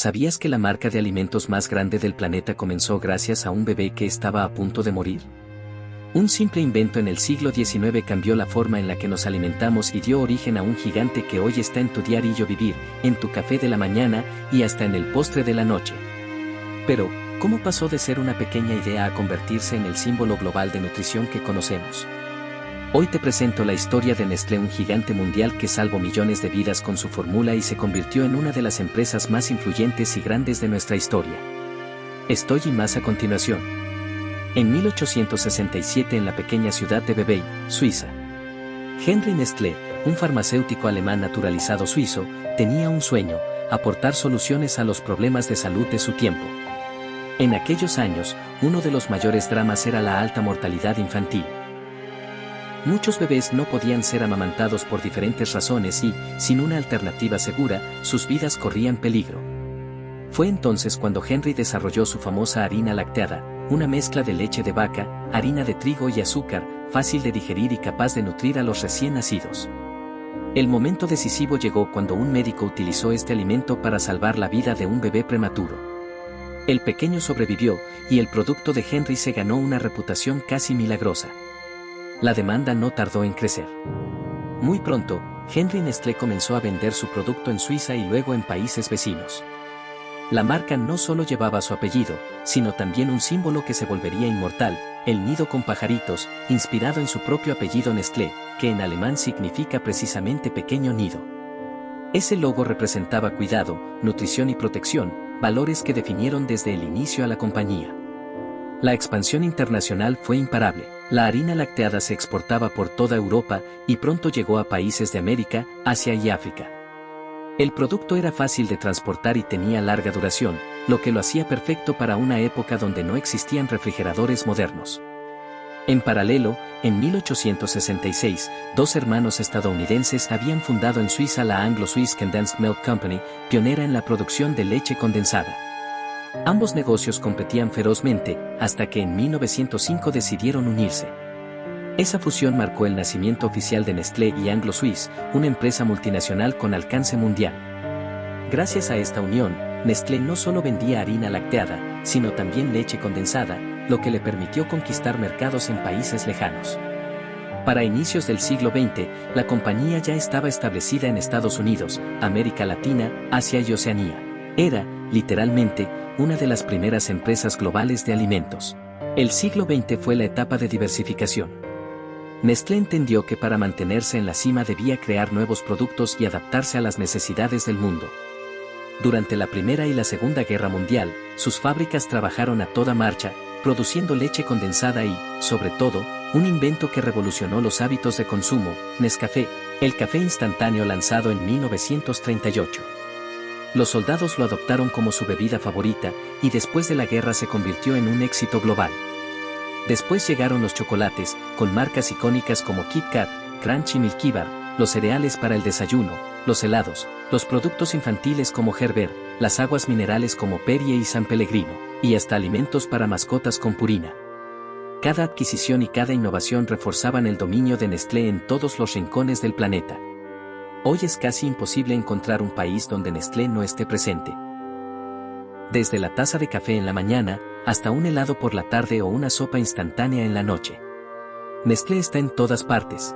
¿Sabías que la marca de alimentos más grande del planeta comenzó gracias a un bebé que estaba a punto de morir? Un simple invento en el siglo XIX cambió la forma en la que nos alimentamos y dio origen a un gigante que hoy está en tu diario vivir, en tu café de la mañana y hasta en el postre de la noche. Pero, ¿cómo pasó de ser una pequeña idea a convertirse en el símbolo global de nutrición que conocemos? Hoy te presento la historia de Nestlé, un gigante mundial que salvó millones de vidas con su fórmula y se convirtió en una de las empresas más influyentes y grandes de nuestra historia. Estoy y más a continuación. En 1867, en la pequeña ciudad de Vevey, Suiza, Henri Nestlé, un farmacéutico alemán naturalizado suizo, tenía un sueño: aportar soluciones a los problemas de salud de su tiempo. En aquellos años, uno de los mayores dramas era la alta mortalidad infantil. Muchos bebés no podían ser amamantados por diferentes razones y, sin una alternativa segura, sus vidas corrían peligro. Fue entonces cuando Henri desarrolló su famosa harina lacteada, una mezcla de leche de vaca, harina de trigo y azúcar, fácil de digerir y capaz de nutrir a los recién nacidos. El momento decisivo llegó cuando un médico utilizó este alimento para salvar la vida de un bebé prematuro. El pequeño sobrevivió, y el producto de Henri se ganó una reputación casi milagrosa. La demanda no tardó en crecer. Muy pronto, Henri Nestlé comenzó a vender su producto en Suiza y luego en países vecinos. La marca no solo llevaba su apellido, sino también un símbolo que se volvería inmortal: el nido con pajaritos, inspirado en su propio apellido Nestlé, que en alemán significa precisamente pequeño nido. Ese logo representaba cuidado, nutrición y protección, valores que definieron desde el inicio a la compañía. La expansión internacional fue imparable. La harina lacteada se exportaba por toda Europa y pronto llegó a países de América, Asia y África. El producto era fácil de transportar y tenía larga duración, lo que lo hacía perfecto para una época donde no existían refrigeradores modernos. En paralelo, en 1866, dos hermanos estadounidenses habían fundado en Suiza la Anglo-Swiss Condensed Milk Company, pionera en la producción de leche condensada. Ambos negocios competían ferozmente, hasta que en 1905 decidieron unirse. Esa fusión marcó el nacimiento oficial de Nestlé y Anglo-Swiss, una empresa multinacional con alcance mundial. Gracias a esta unión, Nestlé no solo vendía harina lacteada, sino también leche condensada, lo que le permitió conquistar mercados en países lejanos. Para inicios del siglo XX, la compañía ya estaba establecida en Estados Unidos, América Latina, Asia y Oceanía. Era, literalmente, una de las primeras empresas globales de alimentos. El siglo XX fue la etapa de diversificación. Nestlé entendió que para mantenerse en la cima debía crear nuevos productos y adaptarse a las necesidades del mundo. Durante la Primera y la Segunda Guerra Mundial, sus fábricas trabajaron a toda marcha, produciendo leche condensada y, sobre todo, un invento que revolucionó los hábitos de consumo: Nescafé, el café instantáneo lanzado en 1938. Los soldados lo adoptaron como su bebida favorita, y después de la guerra se convirtió en un éxito global. Después llegaron los chocolates, con marcas icónicas como Kit Kat, Crunch y Milkybar, los cereales para el desayuno, los helados, los productos infantiles como Gerber, las aguas minerales como Perrier y San Pellegrino, y hasta alimentos para mascotas con Purina. Cada adquisición y cada innovación reforzaban el dominio de Nestlé en todos los rincones del planeta. Hoy es casi imposible encontrar un país donde Nestlé no esté presente. Desde la taza de café en la mañana, hasta un helado por la tarde o una sopa instantánea en la noche. Nestlé está en todas partes.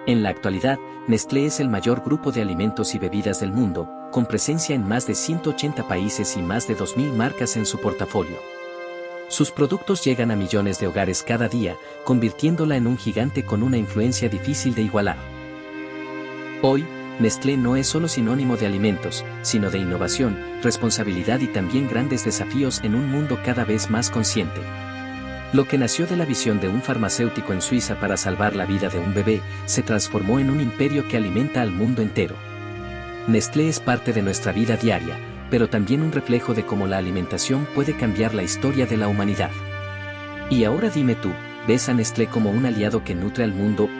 En la actualidad, Nestlé es el mayor grupo de alimentos y bebidas del mundo, con presencia en más de 180 países y más de 2.000 marcas en su portafolio. Sus productos llegan a millones de hogares cada día, convirtiéndola en un gigante con una influencia difícil de igualar. Hoy, Nestlé no es solo sinónimo de alimentos, sino de innovación, responsabilidad y también grandes desafíos en un mundo cada vez más consciente. Lo que nació de la visión de un farmacéutico en Suiza para salvar la vida de un bebé, se transformó en un imperio que alimenta al mundo entero. Nestlé es parte de nuestra vida diaria, pero también un reflejo de cómo la alimentación puede cambiar la historia de la humanidad. Y ahora dime tú, ¿ves a Nestlé como un aliado que nutre al mundo